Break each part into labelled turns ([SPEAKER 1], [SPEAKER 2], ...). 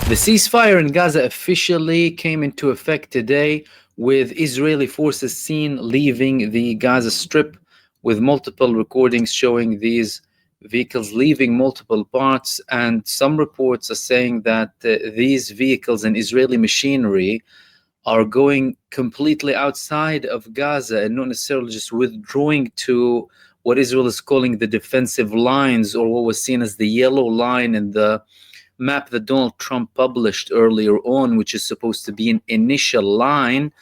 [SPEAKER 1] The ceasefire in Gaza officially came into effect today, with Israeli forces seen leaving the Gaza Strip, with multiple recordings showing these vehicles leaving multiple parts. And some reports are saying that these vehicles and Israeli machinery are going completely outside of Gaza and not necessarily just withdrawing to what Israel is calling the defensive lines, or what was seen as the yellow line in the map that Donald Trump published earlier on, which is supposed to be an initial line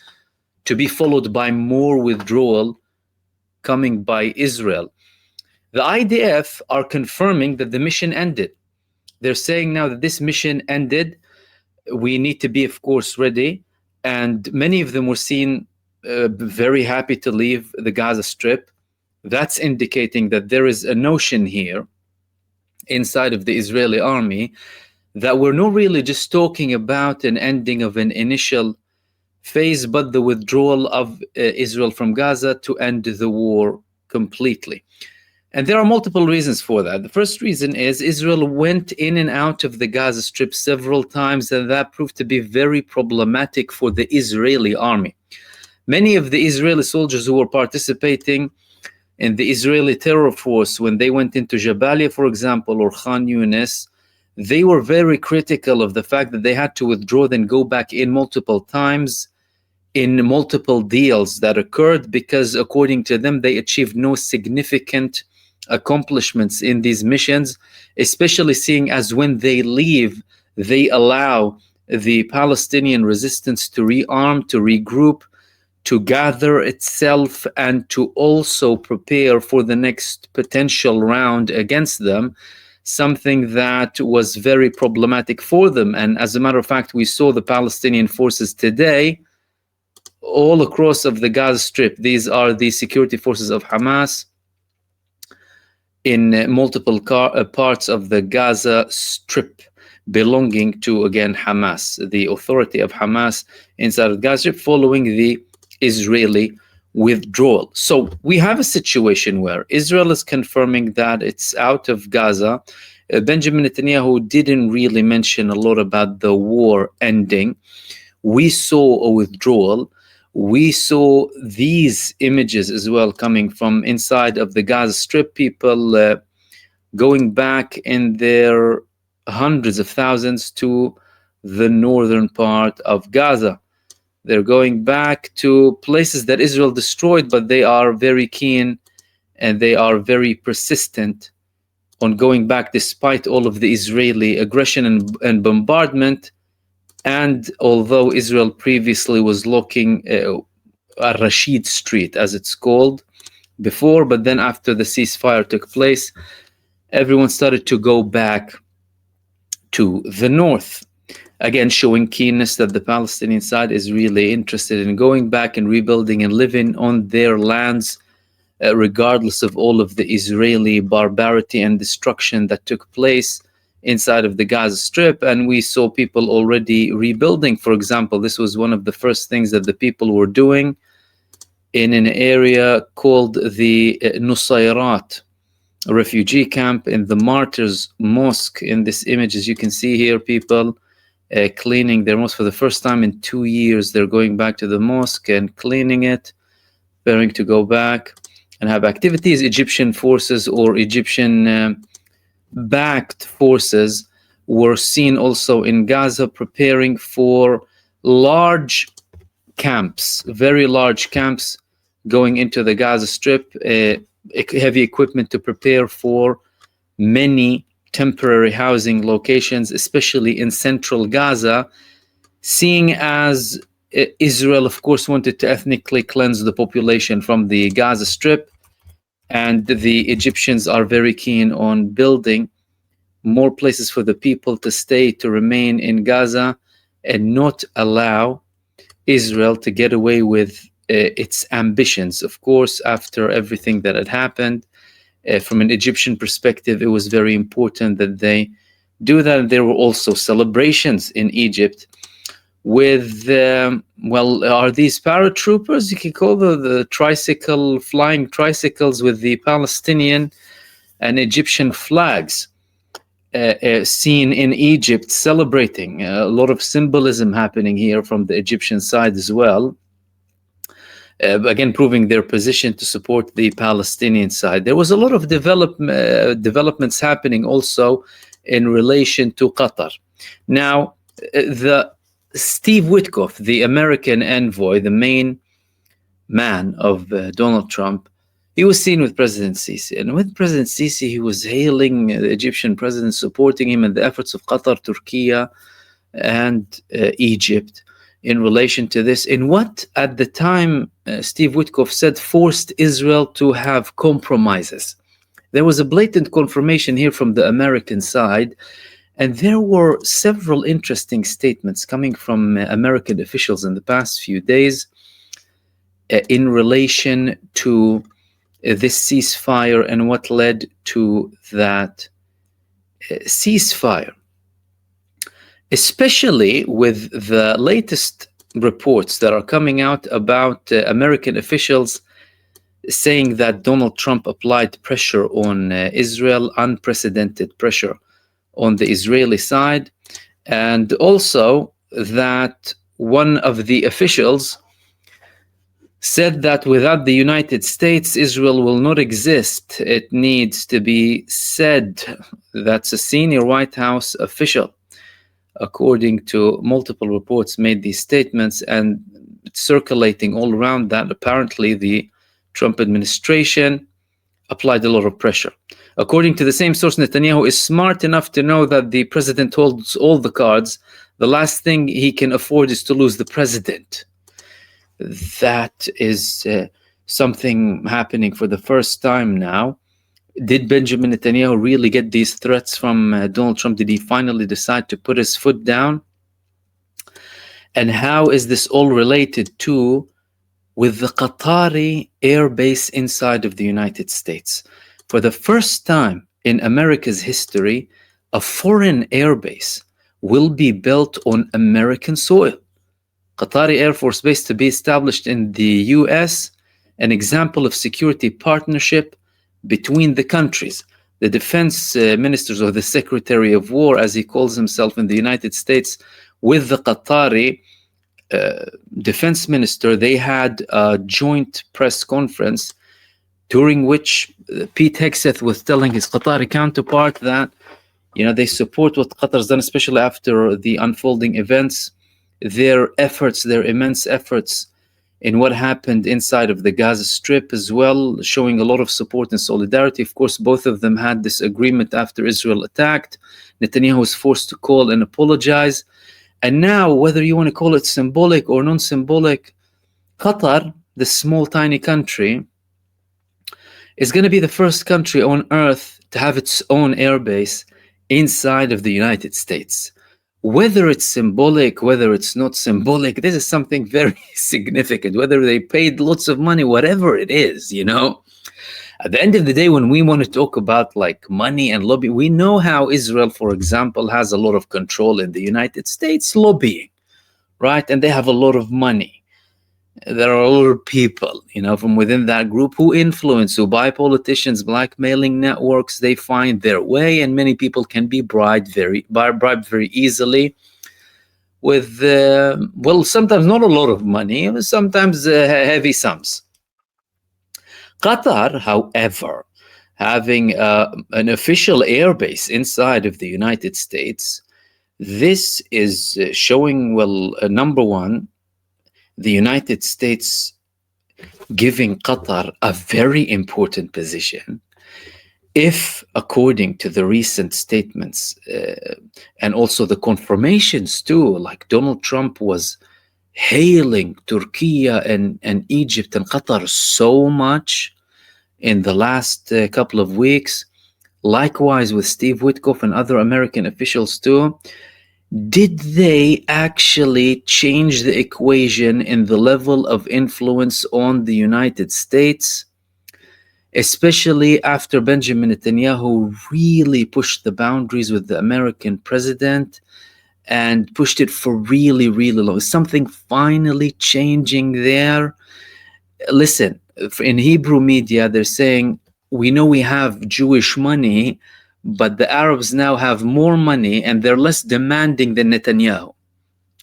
[SPEAKER 1] to be followed by more withdrawal coming by Israel. The IDF are confirming that the mission ended. They're saying now that this mission ended. We need to be, of course, ready. And many of them were seen very happy to leave the Gaza Strip. That's indicating that there is a notion here inside of the Israeli army that we're not really just talking about an ending of an initial phase, but the withdrawal of Israel from Gaza to end the war completely. And there are multiple reasons for that. The first reason is Israel went in and out of the Gaza Strip several times, and that proved to be very problematic for the Israeli army. Many of the Israeli soldiers who were participating in the Israeli terror force, when they went into Jabalia, for example, or Khan Yunis, they were very critical of the fact that they had to withdraw, then go back in multiple times in multiple deals that occurred, because according to them, they achieved no significant accomplishments in these missions, especially seeing as when they leave, they allow the Palestinian resistance to rearm, to regroup, to gather itself, and to also prepare for the next potential round against them, something that was very problematic for them. And as a matter of fact, we saw the Palestinian forces today all across of the Gaza Strip. These are the security forces of Hamas in multiple parts of the Gaza Strip, belonging to, again, Hamas, the authority of Hamas inside of Gaza Strip, following the Israeli withdrawal. So we have a situation where Israel is confirming that it's out of Gaza. Benjamin Netanyahu didn't really mention a lot about the war ending. We saw a withdrawal. We saw these images as well coming from inside of the Gaza Strip, people going back in their hundreds of thousands to the northern part of Gaza. They're going back to places that Israel destroyed, but they are very keen and they are very persistent on going back despite all of the Israeli aggression and bombardment. And although Israel previously was locking Rashid Street, as it's called before, but then after the ceasefire took place, everyone started to go back to the north. Again, showing keenness that the Palestinian side is really interested in going back and rebuilding and living on their lands, regardless of all of the Israeli barbarity and destruction that took place inside of the Gaza Strip. And we saw people already rebuilding. For example, this was one of the first things that the people were doing in an area called the Nusayrat refugee camp in the Martyrs Mosque. In this image, as you can see here, people cleaning their mosque for the first time in 2 years. They're going back to the mosque and cleaning it, preparing to go back and have activities. Egyptian forces or Egyptian backed forces were seen also in Gaza, preparing for large camps, very large camps going into the Gaza Strip, heavy equipment to prepare for many temporary housing locations, especially in central Gaza, seeing as Israel, of course, wanted to ethnically cleanse the population from the Gaza Strip, and the Egyptians are very keen on building more places for the people to stay, to remain in Gaza, and not allow Israel to get away with its ambitions. Of course, after everything that had happened, from an Egyptian perspective, it was very important that they do that. There were also celebrations in Egypt with, are these paratroopers? You can call the tricycle, flying tricycles with the Palestinian and Egyptian flags. seen in Egypt celebrating. A lot of symbolism happening here from the Egyptian side as well. Again, proving their position to support the Palestinian side. There was a lot of developments happening also in relation to Qatar. Now, the Steve Witkoff, the American envoy, the main man of Donald Trump, he was seen with President Sisi. And with President Sisi, he was hailing the Egyptian president, supporting him in the efforts of Qatar, Turkey, and Egypt in relation to this, in what at the time Steve Witkoff said forced Israel to have compromises. There was a blatant confirmation here from the American side, and there were several interesting statements coming from American officials in the past few days in relation to this ceasefire and what led to that ceasefire, especially with the latest reports that are coming out about American officials saying that Donald Trump applied pressure on Israel, unprecedented pressure on the Israeli side, and also that one of the officials said that without the United States, Israel will not exist. It needs to be said. That's a senior White House official, according to multiple reports, made these statements, and circulating all around that apparently the Trump administration applied a lot of pressure. According to the same source, Netanyahu is smart enough to know that the president holds all the cards. The last thing he can afford is to lose the president. That is something happening for the first time now. Did Benjamin Netanyahu really get these threats from Donald Trump? Did he finally decide to put his foot down? And how is this all related to with the Qatari air base inside of the United States? For the first time in America's history, a foreign air base will be built on American soil. Qatari Air Force Base to be established in the US, an example of security partnership between the countries. The defense ministers, or the Secretary of War, as he calls himself in the United States, with the Qatari defense minister, they had a joint press conference during which Pete Hegseth was telling his Qatari counterpart that, they support what Qatar's done, especially after the unfolding events, their efforts, their immense efforts in what happened inside of the Gaza Strip as well, showing a lot of support and solidarity. Of course, both of them had this agreement after Israel attacked. Netanyahu was forced to call and apologize. And now, whether you want to call it symbolic or non-symbolic, Qatar, the small, tiny country, is going to be the first country on earth to have its own airbase inside of the United States. Whether it's symbolic, whether it's not symbolic, this is something very significant. Whether they paid lots of money, whatever it is, At the end of the day, when we want to talk about like money and lobby, we know how Israel, for example, has a lot of control in the United States lobbying, right? And they have a lot of money. There are a lot of people, from within that group who influence, who buy politicians, blackmailing networks. They find their way, and many people can be bribed very easily with, sometimes not a lot of money, sometimes heavy sums. Qatar, however, having an official airbase inside of the United States, this is showing, number one, the United States giving Qatar a very important position. If, according to the recent statements and also the confirmations too, like Donald Trump was hailing Turkey and Egypt and Qatar so much in the last couple of weeks, likewise with Steve Witkoff and other American officials too, did they actually change the equation in the level of influence on the United States, especially after Benjamin Netanyahu really pushed the boundaries with the American president and pushed it for really, really long? Is something finally changing there? Listen, in Hebrew media, they're saying, we know we have Jewish money, but the Arabs now have more money and they're less demanding than Netanyahu.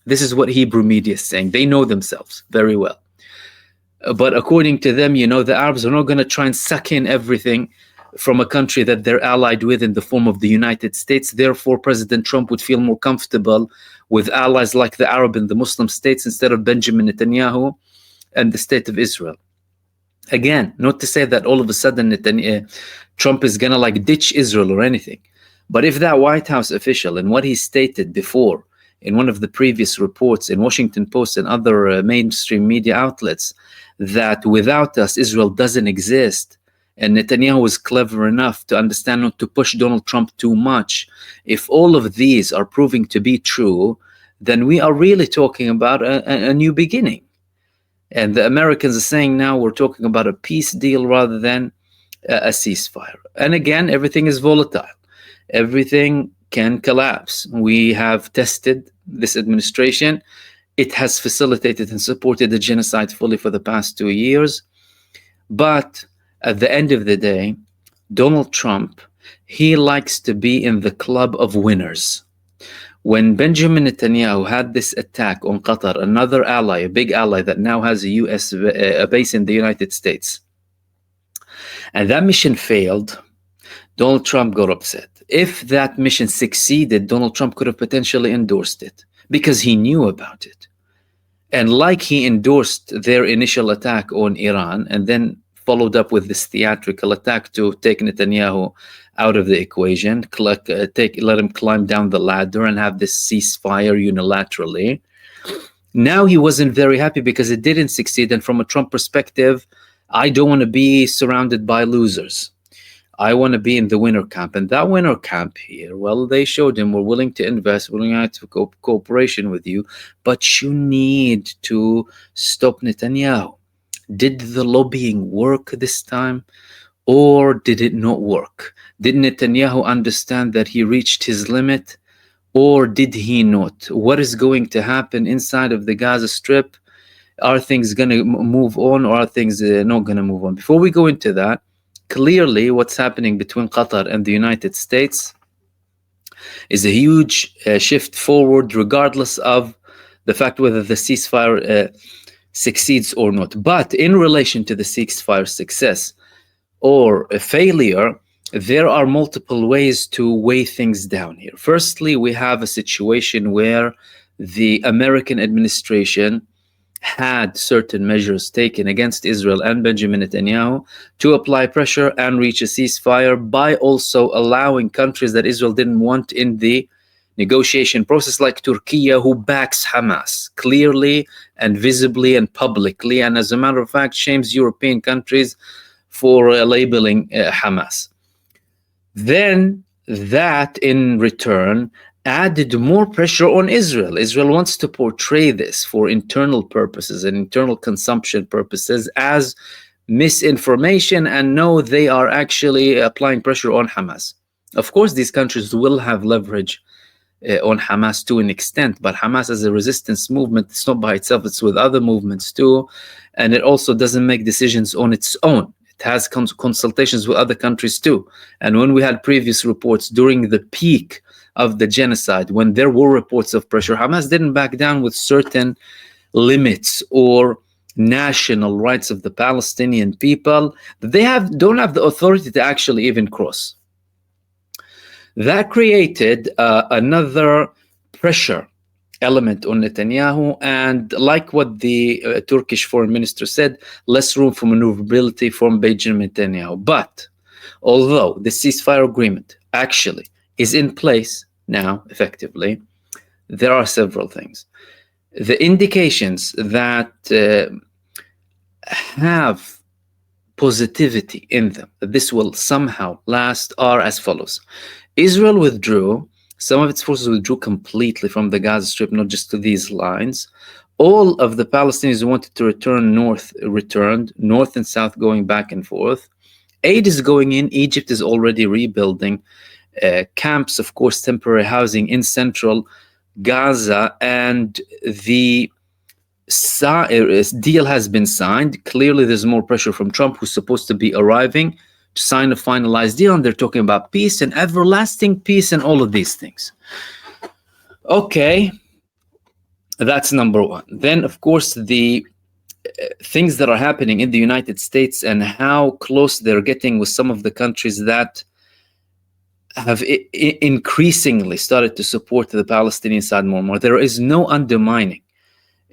[SPEAKER 1] This is what Hebrew media is saying. They know themselves very well. But according to them, the Arabs are not going to try and suck in everything from a country that they're allied with in the form of the United States. Therefore, President Trump would feel more comfortable with allies like the Arab and the Muslim states instead of Benjamin Netanyahu and the state of Israel. Again, not to say that all of a sudden Trump is going to ditch Israel or anything. But if that White House official and what he stated before in one of the previous reports in Washington Post and other mainstream media outlets, that without us, Israel doesn't exist, and Netanyahu was clever enough to understand not to push Donald Trump too much, if all of these are proving to be true, then we are really talking about a new beginning. And the Americans are saying now we're talking about a peace deal rather than a ceasefire. And again, everything is volatile. Everything can collapse. We have tested this administration. It has facilitated and supported the genocide fully for the past 2 years. But at the end of the day, Donald Trump, he likes to be in the club of winners. When Benjamin Netanyahu had this attack on Qatar, another ally, a big ally that now has a base in the United States, and that mission failed, Donald Trump got upset. If that mission succeeded, Donald Trump could have potentially endorsed it because he knew about it. And like he endorsed their initial attack on Iran and then followed up with this theatrical attack to take Netanyahu out of the equation, let him climb down the ladder and have this ceasefire unilaterally. Now he wasn't very happy because it didn't succeed. And from a Trump perspective, I don't want to be surrounded by losers. I want to be in the winner camp. And that winner camp here, well, they showed him we're willing to invest, willing to cooperation with you, but you need to stop Netanyahu. Did the lobbying work this time, or did it not work? Did Netanyahu understand that he reached his limit, or did he not? What is going to happen inside of the Gaza Strip? Are things going to move on, or are things not going to move on? Before we go into that, clearly what's happening between Qatar and the United States is a huge shift forward, regardless of the fact whether the ceasefire succeeds or not. But in relation to the ceasefire success or a failure, there are multiple ways to weigh things down here. Firstly, we have a situation where the American administration had certain measures taken against Israel and Benjamin Netanyahu to apply pressure and reach a ceasefire by also allowing countries that Israel didn't want in the negotiation process, like Turkey, who backs Hamas clearly and visibly and publicly, and as a matter of fact shames European countries for labeling Hamas. Then that in return added more pressure on Israel. Israel wants to portray this for internal purposes and internal consumption purposes as misinformation, and no, they are actually applying pressure on Hamas. Of course, these countries will have leverage on Hamas to an extent, but Hamas as a resistance movement, it's not by itself, it's with other movements too, and it also doesn't make decisions on its own. It has consultations with other countries too. And when we had previous reports during the peak of the genocide, when there were reports of pressure, Hamas didn't back down with certain limits or national rights of the Palestinian people that they don't have the authority to actually even cross. That created another pressure element on Netanyahu, and like what the Turkish foreign minister said, less room for maneuverability from Benjamin Netanyahu. But although the ceasefire agreement actually is in place now, effectively, there are several things. The indications that have positivity in them, that this will somehow last, are as follows. Israel withdrew, some of its forces withdrew completely from the Gaza Strip, not just to these lines. All of the Palestinians who wanted to return north returned, north and south going back and forth. Aid is going in. Egypt is already rebuilding camps, of course, temporary housing in central Gaza, and the deal has been signed. Clearly, there's more pressure from Trump, who's supposed to be arriving to sign a finalized deal, and they're talking about peace and everlasting peace and all of these things. Okay, that's number one. Then, of course, the things that are happening in the United States and how close they're getting with some of the countries that have increasingly started to support the Palestinian side more and more. There is no undermining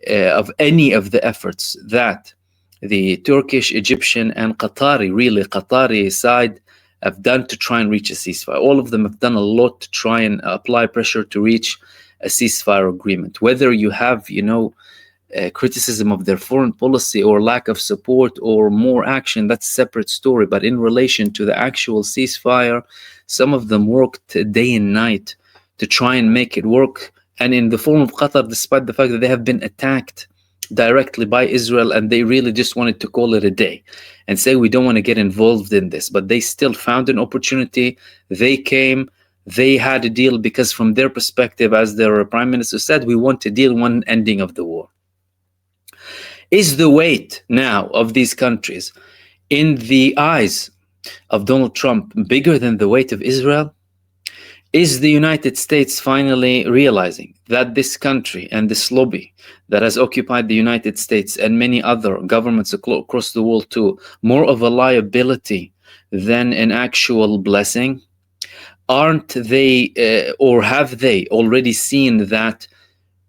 [SPEAKER 1] of any of the efforts that the Turkish, Egyptian, and Qatari side have done to try and reach a ceasefire. All of them have done a lot to try and apply pressure to reach a ceasefire agreement. Whether you have, criticism of their foreign policy or lack of support or more action, that's a separate story. But in relation to the actual ceasefire, some of them worked day and night to try and make it work. And in the form of Qatar, despite the fact that they have been attacked directly by Israel, and they really just wanted to call it a day and say, we don't want to get involved in this. But they still found an opportunity. They came, they had a deal, because from their perspective, as their prime minister said, we want a deal, one ending of the war. Is the weight now of these countries in the eyes of Donald Trump bigger than the weight of Israel? Is the United States finally realizing that this country and this lobby that has occupied the United States and many other governments across the world too, more of a liability than an actual blessing? Aren't they, or have they already seen that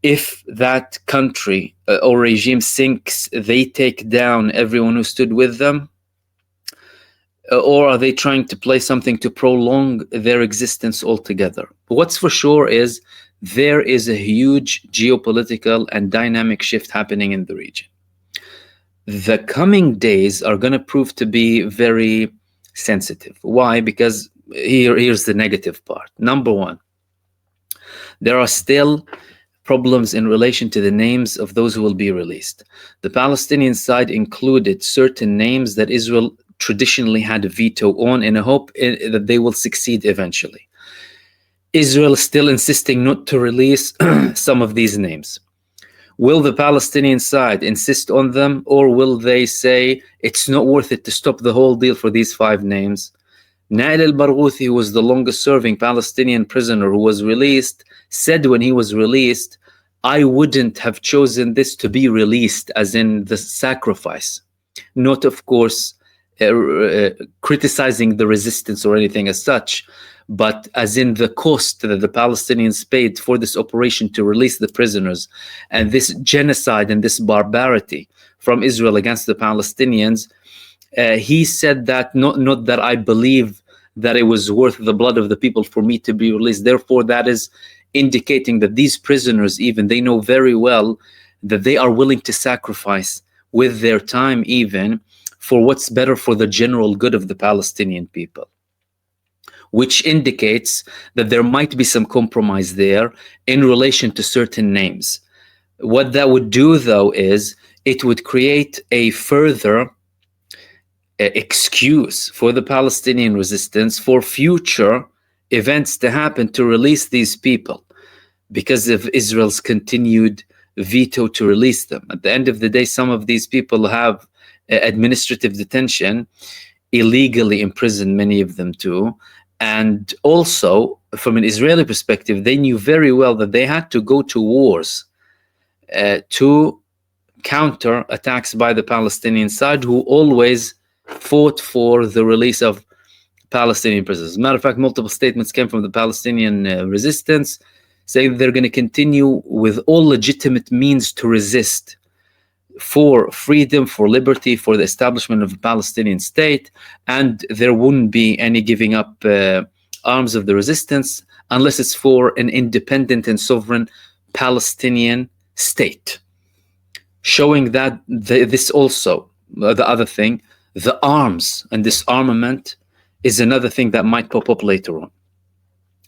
[SPEAKER 1] if that country or regime sinks, they take down everyone who stood with them? Or are they trying to play something to prolong their existence altogether? What's for sure is there is a huge geopolitical and dynamic shift happening in the region. The coming days are going to prove to be very sensitive. Why? Because here's the negative part. Number one, there are still problems in relation to the names of those who will be released. The Palestinian side included certain names that Israel traditionally had a veto on in a hope that they will succeed eventually. Israel is still insisting not to release some of these names. Will the Palestinian side insist on them, or will they say it's not worth it to stop the whole deal for these 5 names? Nail al-Barghouthi, who was the longest serving Palestinian prisoner who was released, said when he was released, I wouldn't have chosen this to be released, as in the sacrifice. Not, of course, criticizing the resistance or anything as such, but as in the cost that the Palestinians paid for this operation to release the prisoners, and this genocide and this barbarity from Israel against the Palestinians. He said that not that I believe that it was worth the blood of the people for me to be released. Therefore, that is indicating that these prisoners, even, they know very well that they are willing to sacrifice with their time even for what's better for the general good of the Palestinian people, which indicates that there might be some compromise there in relation to certain names. What that would do, though, is it would create a further excuse for the Palestinian resistance for future events to happen to release these people because of Israel's continued veto to release them. At the end of the day, some of these people have administrative detention, illegally imprisoned, many of them too. And also, from an Israeli perspective, they knew very well that they had to go to wars to counter attacks by the Palestinian side, who always fought for the release of Palestinian prisoners. As a matter of fact, multiple statements came from the Palestinian resistance saying that they're going to continue with all legitimate means to resist for freedom, for liberty, for the establishment of a Palestinian state, and there wouldn't be any giving up arms of the resistance unless it's for an independent and sovereign Palestinian state. Showing that this also, the other thing, the arms and disarmament is another thing that might pop up later on.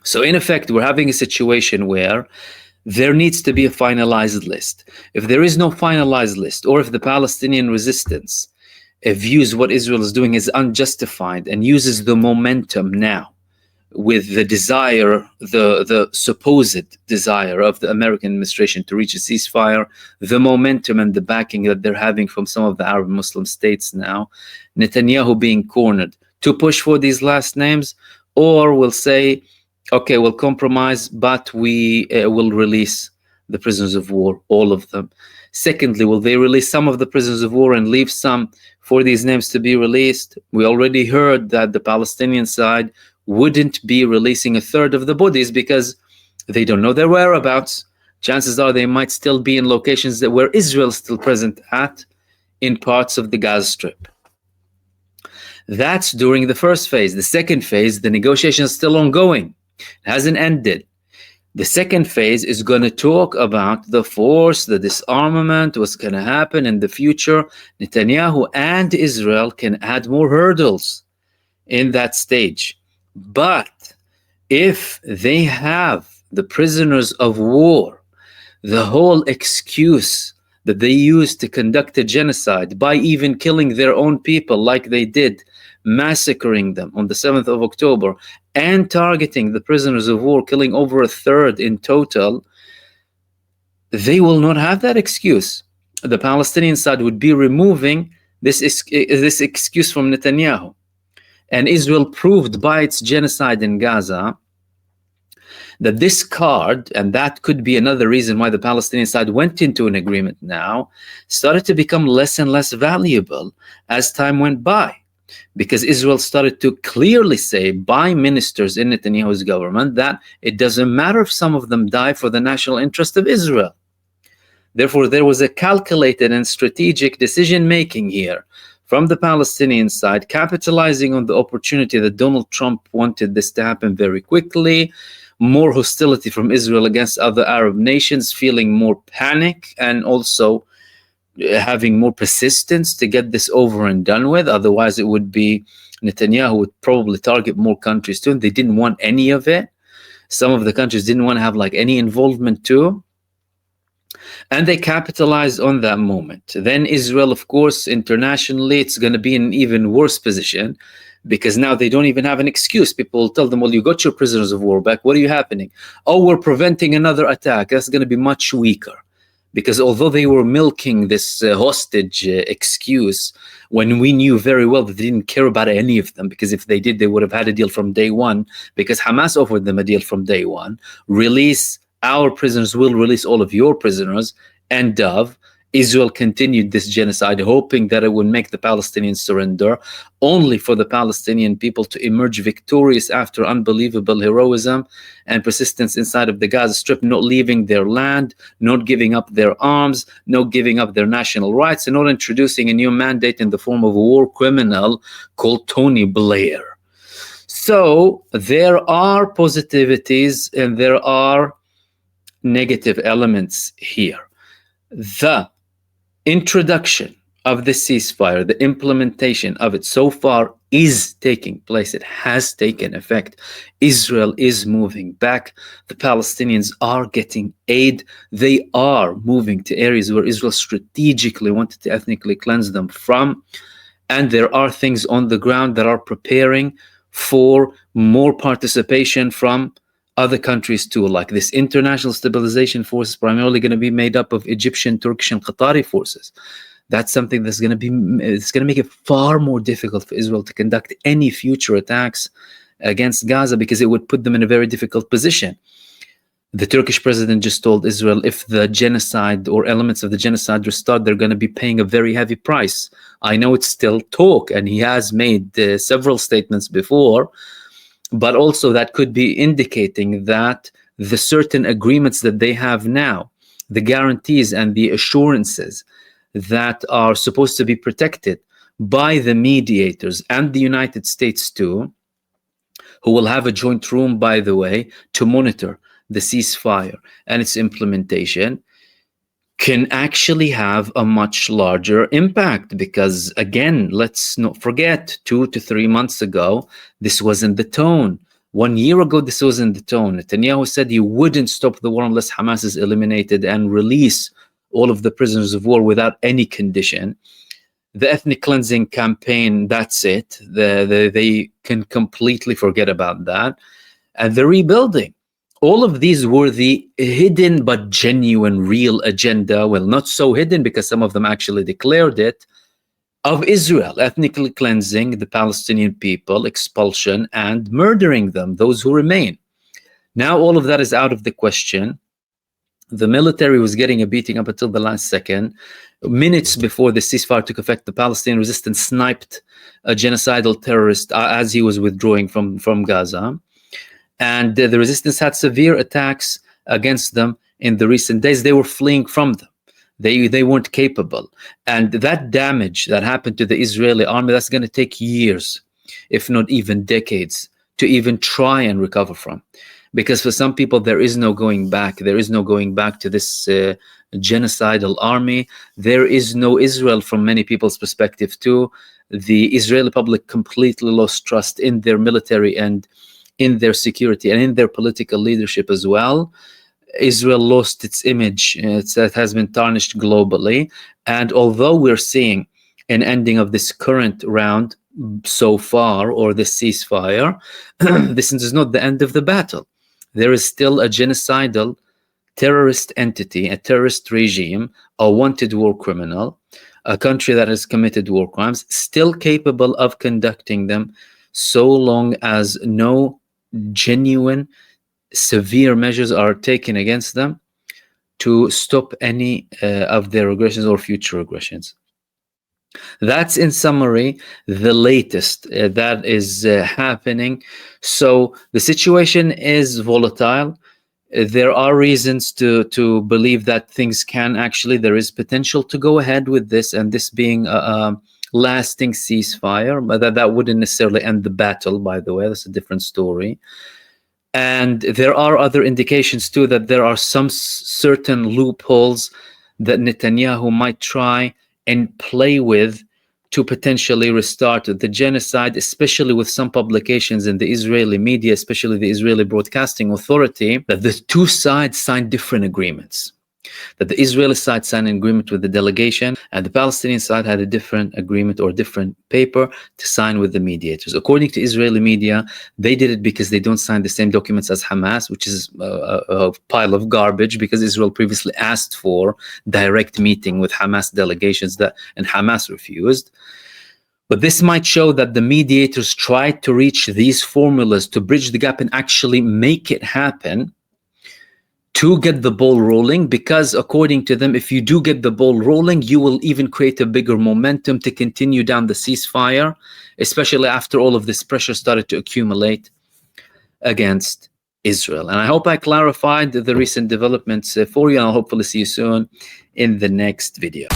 [SPEAKER 1] So in effect, we're having a situation where there needs to be a finalized list. If there is no finalized list, or if the Palestinian resistance views what Israel is doing as unjustified and uses the momentum now with the desire, the supposed desire of the American administration to reach a ceasefire, the momentum and the backing that they're having from some of the Arab Muslim states now, Netanyahu being cornered to push for these last names, or will say, okay, we'll compromise, but we will release the prisoners of war, all of them. Secondly, will they release some of the prisoners of war and leave some for these names to be released? We already heard that the Palestinian side wouldn't be releasing a third of the bodies because they don't know their whereabouts. Chances are they might still be in locations that where Israel is still present at, in parts of the Gaza Strip. That's during the first phase. The second phase, the negotiation is still ongoing. It hasn't ended. The second phase is going to talk about the force, the disarmament, what's going to happen in the future. Netanyahu and Israel can add more hurdles in that stage. But if they have the prisoners of war, the whole excuse that they used to conduct a genocide by even killing their own people like they did, massacring them on the 7th of October and targeting the prisoners of war, killing over a third in total, they will not have that excuse. The Palestinian side would be removing this excuse from Netanyahu. And Israel proved by its genocide in Gaza that this card, and that could be another reason why the Palestinian side went into an agreement now, started to become less and less valuable as time went by. Because Israel started to clearly say by ministers in Netanyahu's government that it doesn't matter if some of them die for the national interest of Israel. Therefore, there was a calculated and strategic decision-making here from the Palestinian side, capitalizing on the opportunity that Donald Trump wanted this to happen very quickly, more hostility from Israel against other Arab nations, feeling more panic, and also having more persistence to get this over and done with. Otherwise, it would be Netanyahu would probably target more countries too. And they didn't want any of it. Some of the countries didn't want to have like any involvement too. And they capitalized on that moment. Then Israel, of course, internationally, it's going to be in an even worse position because now they don't even have an excuse. People will tell them, well, you got your prisoners of war back. What are you happening? Oh, we're preventing another attack. That's going to be much weaker. Because although they were milking this hostage excuse, when we knew very well that they didn't care about any of them, because if they did, they would have had a deal from day one, because Hamas offered them a deal from day one. Release our prisoners, will release all of your prisoners, and Dove. Israel continued this genocide, hoping that it would make the Palestinians surrender, only for the Palestinian people to emerge victorious after unbelievable heroism and persistence inside of the Gaza Strip, not leaving their land, not giving up their arms, not giving up their national rights, and not introducing a new mandate in the form of a war criminal called Tony Blair. So there are positivities and there are negative elements here. The introduction of the ceasefire, the implementation of it so far is taking place. It has taken effect. Israel is moving back. The Palestinians are getting aid. They are moving to areas where Israel strategically wanted to ethnically cleanse them from. And there are things on the ground that are preparing for more participation from other countries too, like this international stabilization force is primarily going to be made up of Egyptian, Turkish, and Qatari forces. That's something that's going to be, it's going to make it far more difficult for Israel to conduct any future attacks against Gaza because it would put them in a very difficult position. The Turkish president just told Israel if the genocide or elements of the genocide restart, they're going to be paying a very heavy price. I know it's still talk, and he has made several statements before, but also that could be indicating that the certain agreements that they have now, the guarantees and the assurances that are supposed to be protected by the mediators and the United States too, who will have a joint room, by the way, to monitor the ceasefire and its implementation, can actually have a much larger impact. Because again, let's not forget, 2 to 3 months ago, this wasn't the tone. 1 year ago, this wasn't the tone. Netanyahu said he wouldn't stop the war unless Hamas is eliminated and release all of the prisoners of war without any condition. The ethnic cleansing campaign, that's it. They can completely forget about that. And the rebuilding. All of these were the hidden but genuine, real agenda. Well, not so hidden because some of them actually declared it of Israel, ethnically cleansing the Palestinian people, expulsion, and murdering them, those who remain. Now all of that is out of the question. The military was getting a beating up until the last second. Minutes before the ceasefire took effect, the Palestinian resistance sniped a genocidal terrorist as he was withdrawing from Gaza. And the resistance had severe attacks against them in the recent days. They were fleeing from them. They weren't capable. And that damage that happened to the Israeli army, that's going to take years, if not even decades, to even try and recover from. Because for some people, there is no going back. There is no going back to this genocidal army. There is no Israel from many people's perspective too. The Israeli public completely lost trust in their military and in their security and in their political leadership as well. Israel lost its image. It has been tarnished globally. And although we're seeing an ending of this current round so far, or the ceasefire, this is not the end of the battle. There is still a genocidal terrorist entity, a terrorist regime, a wanted war criminal, a country that has committed war crimes, still capable of conducting them so long as no genuine severe measures are taken against them to stop any of their aggressions or future aggressions. That's in summary the latest that is happening. So the situation is volatile. There are reasons to believe that things can actually, there is potential to go ahead with this, and this being a lasting ceasefire, but that wouldn't necessarily end the battle, by the way. That's a different story. And there are other indications too that there are some certain loopholes that Netanyahu might try and play with to potentially restart the genocide, especially with some publications in the Israeli media, especially the Israeli Broadcasting Authority, that the two sides signed different agreements. That the Israeli side signed an agreement with the delegation, and the Palestinian side had a different agreement or different paper to sign with the mediators. According to Israeli media, they did it because they don't sign the same documents as Hamas, which is a pile of garbage, because Israel previously asked for direct meeting with Hamas delegations and Hamas refused. But this might show that the mediators tried to reach these formulas to bridge the gap and actually make it happen, to get the ball rolling, because according to them, if you do get the ball rolling, you will even create a bigger momentum to continue down the ceasefire, especially after all of this pressure started to accumulate against Israel. And I hope I clarified the recent developments for you, and I'll hopefully see you soon in the next video.